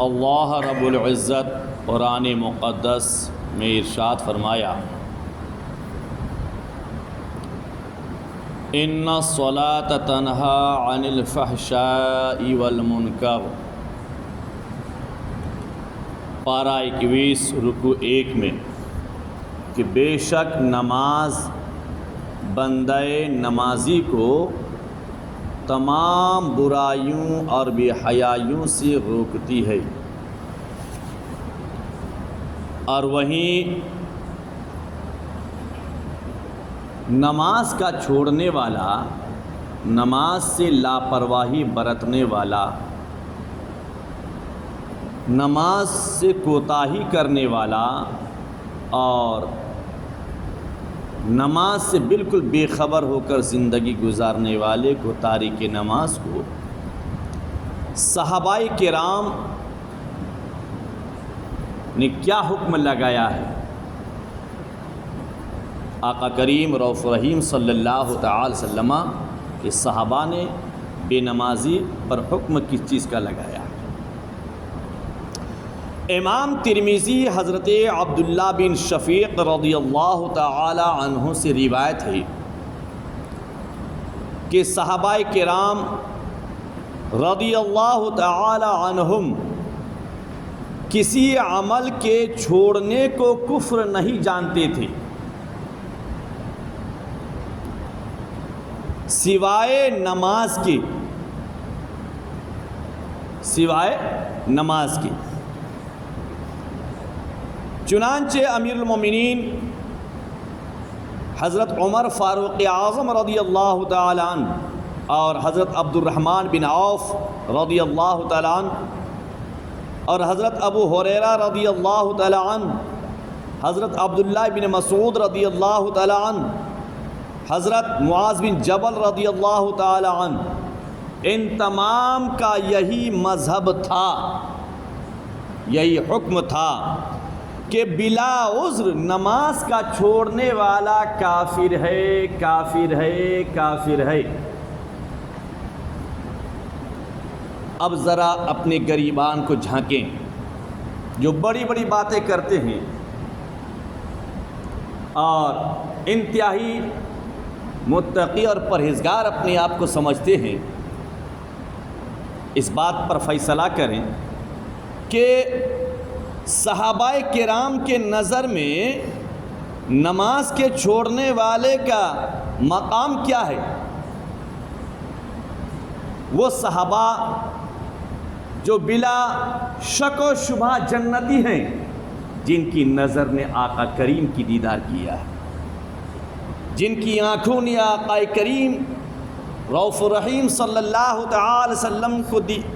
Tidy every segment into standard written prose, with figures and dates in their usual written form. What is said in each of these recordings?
اللہ رب العزت قرآن مقدس میں ارشاد فرمایا، ان الصلاۃ تنہی عن الفحشاء والمنکر، پارہ 21 رکوع 1 میں، کہ بے شک نماز بندہ نمازی کو تمام برائیوں اور بے حیائیوں سے روکتی ہے، اور وہیں نماز کا چھوڑنے والا، نماز سے لاپرواہی برتنے والا، نماز سے کوتاہی کرنے والا اور نماز سے بالکل بے خبر ہو کر زندگی گزارنے والے کو، تارک نماز کو، صحابہ کرام نے کیا حکم لگایا ہے؟ آقا کریم رؤوف رحیم صلی اللہ تعالی وسلم کے صحابہ نے بے نمازی پر حکم کس چیز کا لگایا؟ امام ترمذی حضرت عبداللہ بن شفیق رضی اللہ تعالی عنہ سے روایت ہے کہ صحابہ کرام رضی اللہ تعالی عنہم کسی عمل کے چھوڑنے کو کفر نہیں جانتے تھے سوائے نماز کے، سوائے نماز کے۔ چنانچہ امیر المومنین حضرت عمر فاروق اعظم رضی اللہ تعالی عنہ اور حضرت عبد الرحمن بن عوف رضی اللہ تعالی عنہ اور حضرت ابو ہریرہ رضی اللہ تعالی عنہ، حضرت عبداللہ بن مسعود رضی اللہ تعالی عنہ، حضرت معاذ بن جبل رضی اللہ تعالی عنہ، ان تمام کا یہی مذہب تھا، یہی حکم تھا کہ بلا عذر نماز کا چھوڑنے والا کافر ہے، کافر ہے، کافر ہے۔ اب ذرا اپنے غریبان کو جھانکیں جو بڑی بڑی باتیں کرتے ہیں اور انتہائی متقی اور پرہیزگار اپنے آپ کو سمجھتے ہیں، اس بات پر فیصلہ کریں کہ صحابہ کرام کے نظر میں نماز کے چھوڑنے والے کا مقام کیا ہے؟ وہ صحابہ جو بلا شک و شبہ جنتی ہیں، جن کی نظر نے آقا کریم کی دیدار کیا ہے، جن کی آنکھوں نے آقا کریم رؤوف الرحیم صلی اللہ تعالی وسلم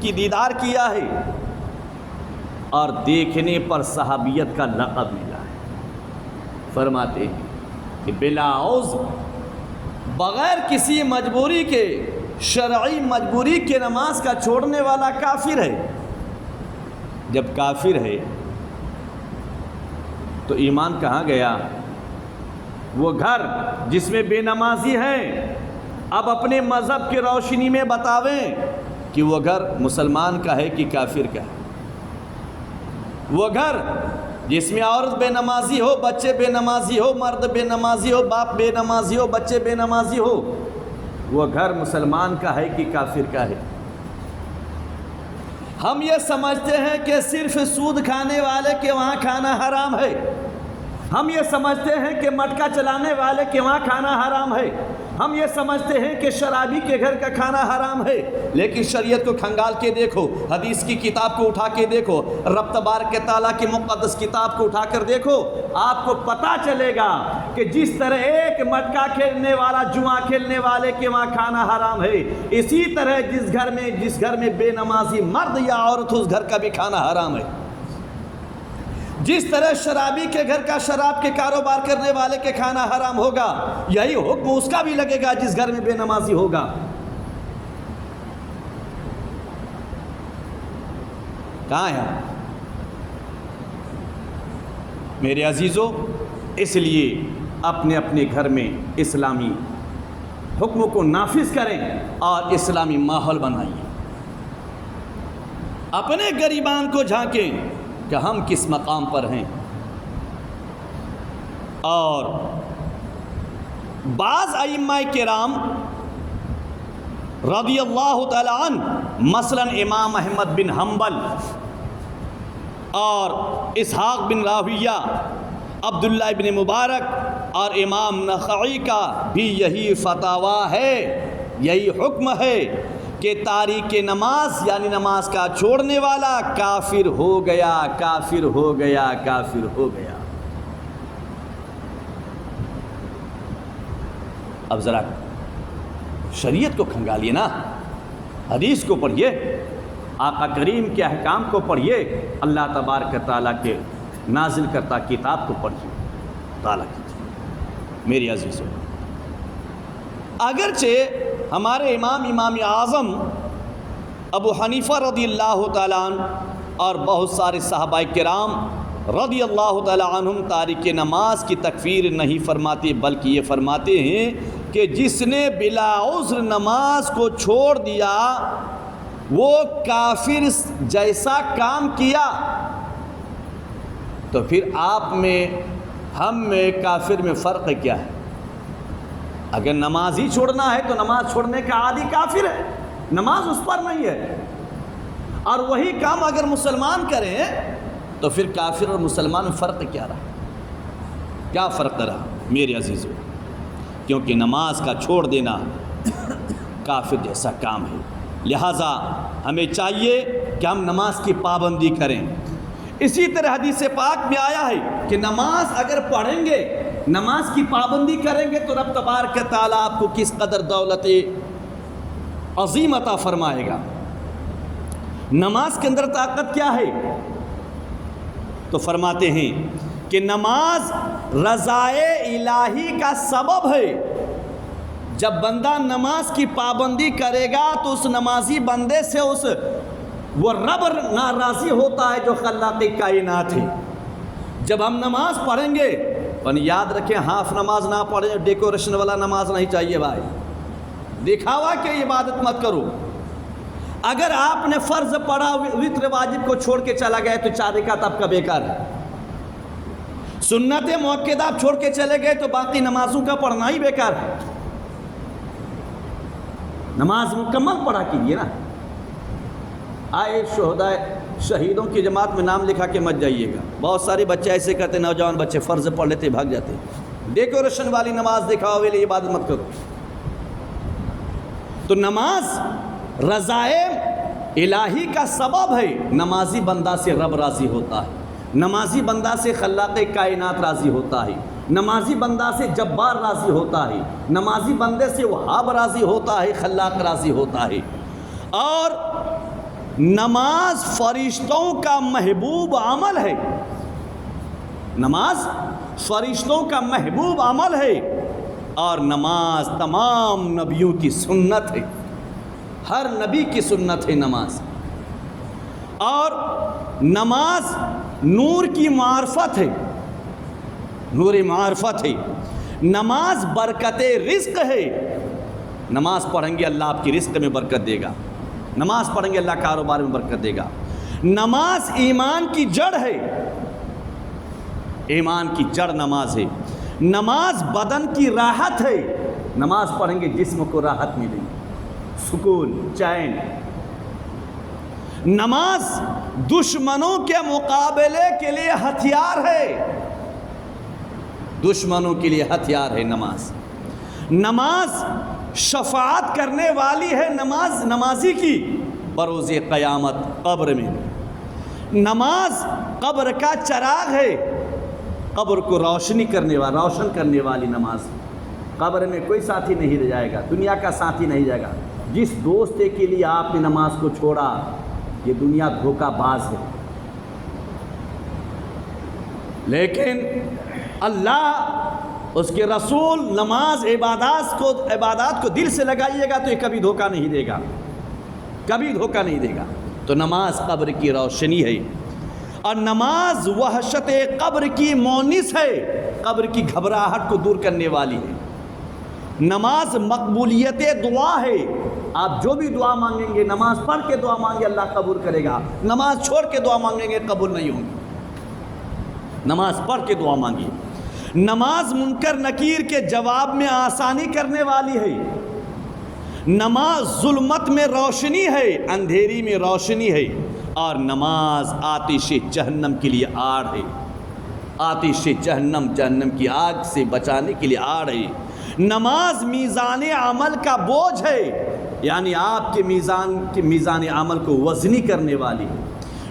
کی دیدار کیا ہے، اور دیکھنے پر صحابیت کا لقب ملا ہے۔ فرماتے ہیں کہ بلا عذر، بغیر کسی مجبوری کے، شرعی مجبوری کے نماز کا چھوڑنے والا کافر ہے۔ جب کافر ہے تو ایمان کہاں گیا؟ وہ گھر جس میں بے نمازی ہیں، اب اپنے مذہب کی روشنی میں بتاویں کہ وہ گھر مسلمان کا ہے کہ کافر کا ہے۔ وہ گھر جس میں عورت بے نمازی ہو، بچے بے نمازی ہو، مرد بے نمازی ہو، باپ بے نمازی ہو، بچے بے نمازی ہو، وہ گھر مسلمان کا ہے کہ کافر کا ہے؟ ہم یہ سمجھتے ہیں کہ صرف سود کھانے والے کے وہاں کھانا حرام ہے، ہم یہ سمجھتے ہیں کہ مٹکا چلانے والے کے وہاں کھانا حرام ہے، ہم یہ سمجھتے ہیں کہ شرابی کے گھر کا کھانا حرام ہے، لیکن شریعت کو کھنگال کے دیکھو، حدیث کی کتاب کو اٹھا کے دیکھو، رب تبارک تعالیٰ کی مقدس کتاب کو اٹھا کر دیکھو، آپ کو پتہ چلے گا کہ جس طرح ایک مٹکا کھیلنے والا، جوا کھیلنے والے کے وہاں کھانا حرام ہے، اسی طرح جس گھر میں بے نمازی مرد یا عورت ہو، اس گھر کا بھی کھانا حرام ہے۔ جس طرح شرابی کے گھر کا، شراب کے کاروبار کرنے والے کے کھانا حرام ہوگا، یہی حکم اس کا بھی لگے گا جس گھر میں بے نمازی ہوگا۔ کہاں ہے میرے عزیزو؟ اس لیے اپنے اپنے گھر میں اسلامی حکم کو نافذ کریں اور اسلامی ماحول بنائیے۔ اپنے گریبان کو جھانکیں کہ ہم کس مقام پر ہیں. اور بعض ائمہ کرام رضی اللہ تعالی عنہ، مثلا امام احمد بن حنبل اور اسحاق بن راہویہ، عبداللہ بن مبارک اور امام نخعی کا بھی یہی فتاویٰ ہے، یہی حکم ہے کہ تارک نماز یعنی نماز کا چھوڑنے والا کافر ہو گیا، کافر ہو گیا، کافر ہو گیا. اب ذرا شریعت کو کھنگالیے نا، حدیث کو پڑھیے، آقا کریم کے احکام کو پڑھیے، اللہ تبارک تعالیٰ کے نازل کرتا کتاب کو پڑھیے، مطالعہ کیجیے میری عزیزوں. اگرچہ ہمارے امام اعظم ابو حنیفہ رضی اللہ تعالیٰ عنہ اور بہت سارے صحابہ کرام رضی اللہ تعالیٰ عنہم تارک نماز کی تکفیر نہیں فرماتے، بلکہ یہ فرماتے ہیں کہ جس نے بلا عذر نماز کو چھوڑ دیا وہ کافر جیسا کام کیا. تو پھر آپ میں، ہم میں، کافر میں فرق کیا ہے؟ اگر نماز ہی چھوڑنا ہے تو نماز چھوڑنے کا عادی کافر ہے، نماز اس پر نہیں ہے. اور وہی کام اگر مسلمان کریں تو پھر کافر اور مسلمان میں فرق کیا رہا؟ کیا فرق رہا میرے عزیزوں؟ کیونکہ نماز کا چھوڑ دینا کافر جیسا کام ہے. لہٰذا ہمیں چاہیے کہ ہم نماز کی پابندی کریں. اسی طرح حدیث پاک میں آیا ہے کہ نماز اگر پڑھیں گے، نماز کی پابندی کریں گے تو رب تبارک تعالیٰ آپ کو کس قدر دولت عظیم عطا فرمائے گا. نماز کے اندر طاقت کیا ہے؟ تو فرماتے ہیں کہ نماز رضائے الہی کا سبب ہے. جب بندہ نماز کی پابندی کرے گا تو اس نمازی بندے سے وہ رب ناراضی ہوتا ہے جو خلاق کائنات ہے. جب ہم نماز پڑھیں گے، پر یاد رکھیں ہاف نماز نہ پڑھیں، ڈیکوریشن والا نماز نہیں چاہیے بھائی، دکھاوا کے عبادت مت کرو. اگر آپ نے فرض پڑھا، وتر واجب کو چھوڑ کے چلا گیا تو 4 رکعت آپ کا بیکار ہے. سنت مؤکدہ آپ چھوڑ کے چلے گئے تو باقی نمازوں کا پڑھنا ہی بیکار ہے. نماز مکمل پڑھا کیجیے نا. آئے شہیدوں کی جماعت میں نام لکھا کے مت جائیے گا. بہت سارے بچے ایسے کرتے، نوجوان بچے فرض پڑھ لیتے بھاگ جاتے. ڈیکوریشن والی نماز دکھاوا والی عبادت مت کرو. تو نماز رضائے الہی کا سبب ہے. نمازی بندہ سے رب راضی ہوتا ہے، نمازی بندہ سے خلاق کائنات راضی ہوتا ہے، نمازی بندہ سے جبار راضی ہوتا ہے، نمازی بندے سے وہاب راضی ہوتا ہے، خلاق راضی ہوتا ہے. اور نماز فرشتوں کا محبوب عمل ہے. نماز فرشتوں کا محبوب عمل ہے. اور نماز تمام نبیوں کی سنت ہے، ہر نبی کی سنت ہے نماز. اور نماز نور کی معرفت ہے، نور معرفت ہے. نماز برکت رزق ہے. نماز پڑھیں گے اللہ آپ کی رزق میں برکت دے گا. نماز پڑھیں گے اللہ کاروبار میں برکت دے گا. نماز ایمان کی جڑ ہے، ایمان کی جڑ نماز ہے. نماز بدن کی راحت ہے. نماز پڑھیں گے جسم کو راحت ملے گی، سکون، چین. نماز دشمنوں کے مقابلے کے لیے ہتھیار ہے، دشمنوں کے لیے ہتھیار ہے نماز. نماز شفاعت کرنے والی ہے نمازی کی بروز قیامت قبر میں. نماز قبر کا چراغ ہے، قبر کو روشن کرنے والی نماز. قبر میں کوئی ساتھی نہیں رہ جائے گا، دنیا کا ساتھی نہیں جائے گا. جس دوست کے لیے آپ نے نماز کو چھوڑا یہ دنیا دھوکہ باز ہے. لیکن اللہ، اس کے رسول نماز عبادات کو دل سے لگائیے گا تو یہ کبھی دھوکہ نہیں دے گا، کبھی دھوکہ نہیں دے گا. تو نماز قبر کی روشنی ہے. اور نماز وحشت قبر کی مونس ہے، قبر کی گھبراہٹ کو دور کرنے والی ہے. نماز مقبولیت دعا ہے. آپ جو بھی دعا مانگیں گے نماز پڑھ کے دعا مانگے اللہ قبول کرے گا. نماز چھوڑ کے دعا مانگیں گے قبول نہیں ہوں گی. نماز پڑھ کے دعا مانگیے. نماز منکر نکیر کے جواب میں آسانی کرنے والی ہے. نماز ظلمت میں روشنی ہے، اندھیری میں روشنی ہے. اور نماز آتش جہنم کے لیے آڑ ہے. آتش جہنم، جہنم کی آگ سے بچانے کے لیے آڑ ہے. نماز میزان عمل کا بوجھ ہے، یعنی آپ کے میزان عمل کو وزنی کرنے والی ہے.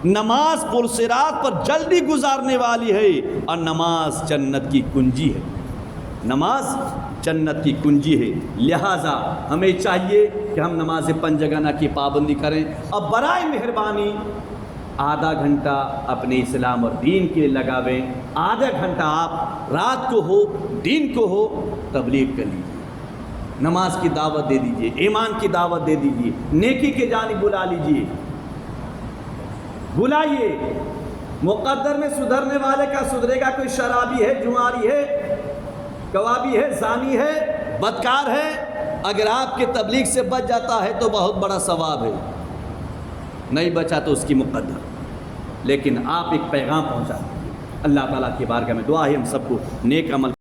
نماز پرصراط پر جلدی گزارنے والی ہے. اور نماز جنت کی کنجی ہے. نماز جنت کی کنجی ہے. لہٰذا ہمیں چاہیے کہ ہم نماز پنجگانہ کی پابندی کریں. اور برائے مہربانی آدھا گھنٹہ اپنے اسلام اور دین کے لیے لگاویں. آدھا گھنٹہ آپ رات کو ہو دین کو ہو تبلیغ کر لیجیے. نماز کی دعوت دے دیجیے، ایمان کی دعوت دے دیجیے، نیکی کے جانب بلا لیجیے. بلائیے. مقدر میں سدھرنے والے کا سدھرے گا. کوئی شرابی ہے، جواری ہے، کبابی ہے، زانی ہے، بدکار ہے، اگر آپ کے تبلیغ سے بچ جاتا ہے تو بہت بڑا ثواب ہے. نہیں بچا تو اس کی مقدر، لیکن آپ ایک پیغام پہنچا. اللہ تعالیٰ کی بارگاہ میں دعا ہے ہم سب کو نیک عمل